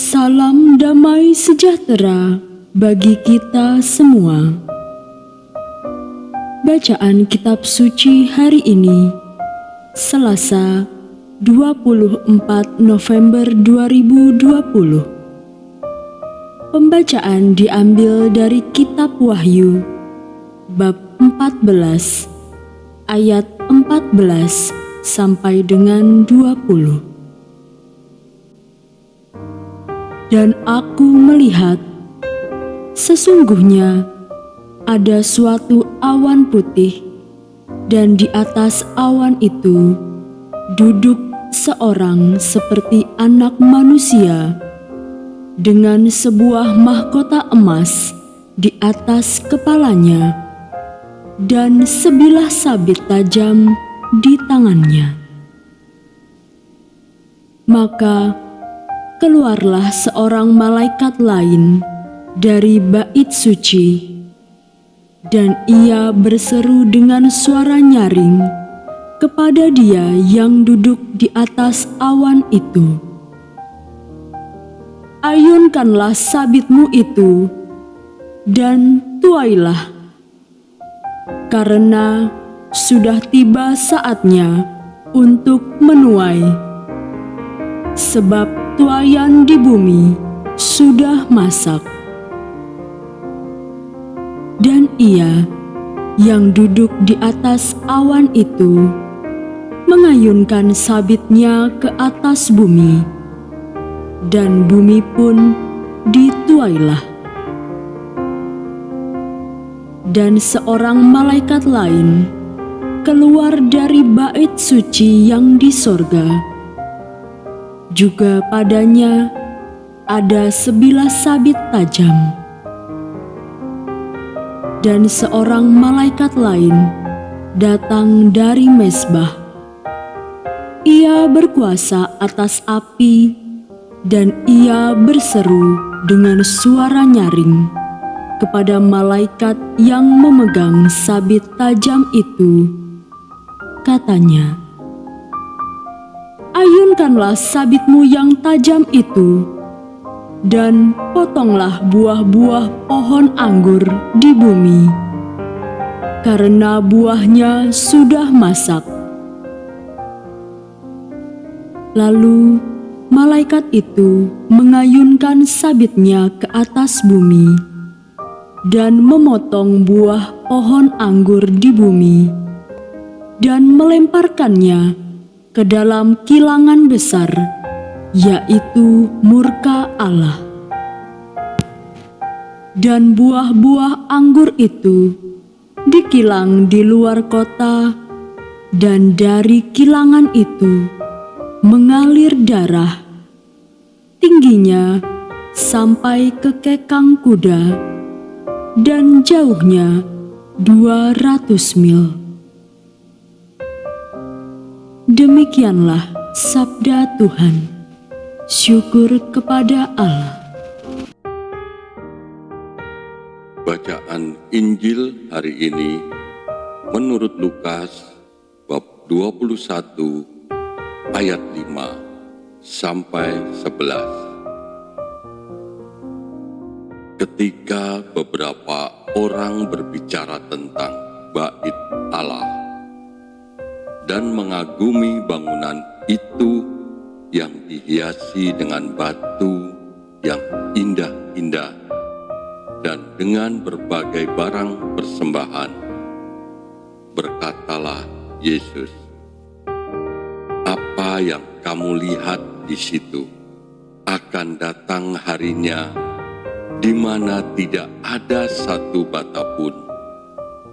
Salam damai sejahtera bagi kita semua. Bacaan Kitab Suci hari ini, Selasa 24 November 2020. Pembacaan diambil dari Kitab Wahyu, bab 14, ayat 14 sampai dengan 20. Dan aku melihat, sesungguhnya ada suatu awan putih, dan di atas awan itu duduk seorang seperti anak manusia dengan sebuah mahkota emas di atas kepalanya dan sebilah sabit tajam di tangannya. Maka keluarlah seorang malaikat lain dari bait suci, dan ia berseru dengan suara nyaring kepada Dia yang duduk di atas awan itu, "Ayunkanlah sabitmu itu, dan tuailah, karena sudah tiba saatnya untuk menuai, sebab tuaian di bumi sudah masak." Dan ia yang duduk di atas awan itu mengayunkan sabitnya ke atas bumi, dan bumi pun dituailah. Dan seorang malaikat lain keluar dari bait suci yang di sorga. Juga padanya ada sebilah sabit tajam. Dan seorang malaikat lain datang dari mezbah. Ia berkuasa atas api, dan ia berseru dengan suara nyaring kepada malaikat yang memegang sabit tajam itu, katanya, "Ayunkanlah sabitmu yang tajam itu, dan potonglah buah-buah pohon anggur di bumi, karena buahnya sudah masak." Lalu malaikat itu mengayunkan sabitnya ke atas bumi, dan memotong buah pohon anggur di bumi, dan melemparkannya ke dalam kilangan besar, yaitu murka Allah. Dan buah-buah anggur itu dikilang di luar kota, dan dari kilangan itu mengalir darah, tingginya sampai ke kekang kuda, dan jauhnya 200 mil. Demikianlah sabda Tuhan. Syukur kepada Allah. Bacaan Injil hari ini menurut Lukas bab 21 ayat 5 sampai 11. Ketika beberapa orang berbicara tentang bait Allah dan mengagumi bangunan itu yang dihiasi dengan batu yang indah-indah dan dengan berbagai barang persembahan, berkatalah Yesus, "Apa yang kamu lihat di situ, akan datang harinya di mana tidak ada satu bata pun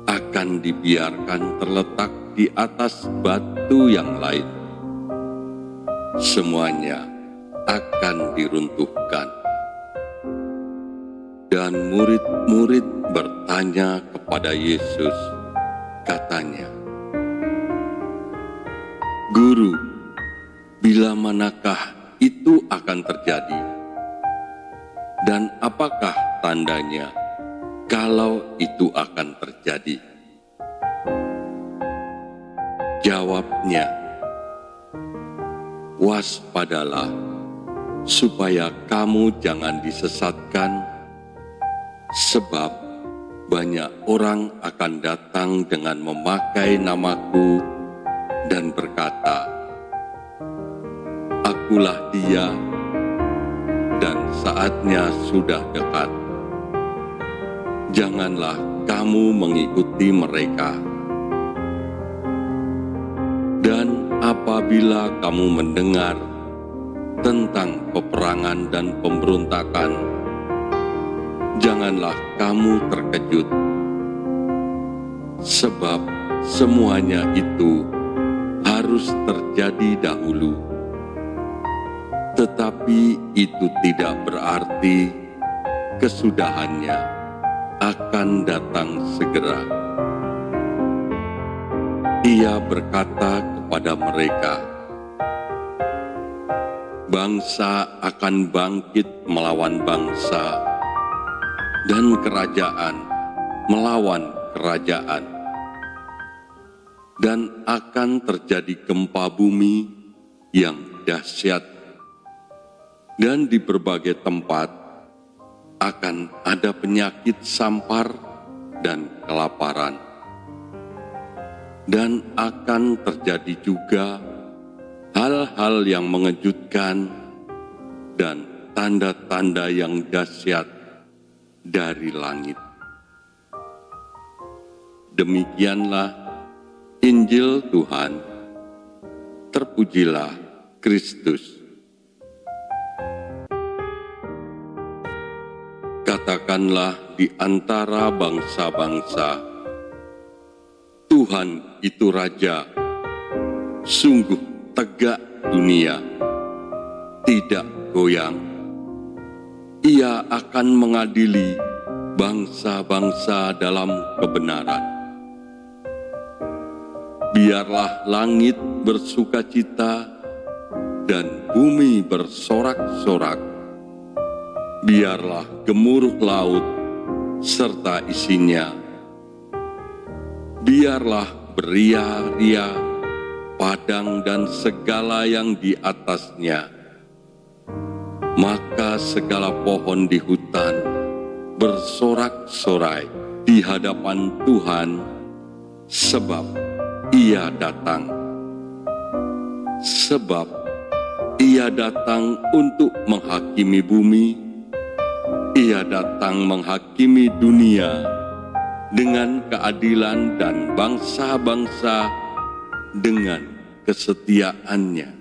akan dibiarkan terletak di atas batu yang lain. Semuanya akan diruntuhkan." Dan murid-murid bertanya kepada Yesus, katanya, "Guru, bila manakah itu akan terjadi? Dan apakah tandanya kalau itu akan terjadi?" Jawabnya, "Waspadalah, supaya kamu jangan disesatkan, sebab banyak orang akan datang dengan memakai namaku dan berkata, "Akulah Dia," dan saatnya sudah dekat. Janganlah kamu mengikuti mereka. Dan apabila kamu mendengar tentang peperangan dan pemberontakan, janganlah kamu terkejut, sebab semuanya itu harus terjadi dahulu. Tetapi itu tidak berarti kesudahannya akan datang segera. Ia berkata kepada mereka, "Bangsa akan bangkit melawan bangsa, dan kerajaan melawan kerajaan. Dan akan terjadi gempa bumi yang dahsyat, dan di berbagai tempat akan ada penyakit sampar dan kelaparan. Dan akan terjadi juga hal-hal yang mengejutkan dan tanda-tanda yang dahsyat dari langit." Demikianlah Injil Tuhan. Terpujilah Kristus. Katakanlah di antara bangsa-bangsa, "Tuhan itu Raja, sungguh tegak dunia, tidak goyang. Ia akan mengadili bangsa-bangsa dalam kebenaran." Biarlah langit bersukacita dan bumi bersorak-sorak. Biarlah gemuruh laut serta isinya. Biarlah beria-ria padang dan segala yang di atasnya. Maka segala pohon di hutan bersorak-sorai di hadapan Tuhan, sebab Ia datang. Sebab Ia datang untuk menghakimi bumi. Ia datang menghakimi dunia dengan keadilan dan bangsa-bangsa dengan kesetiaannya.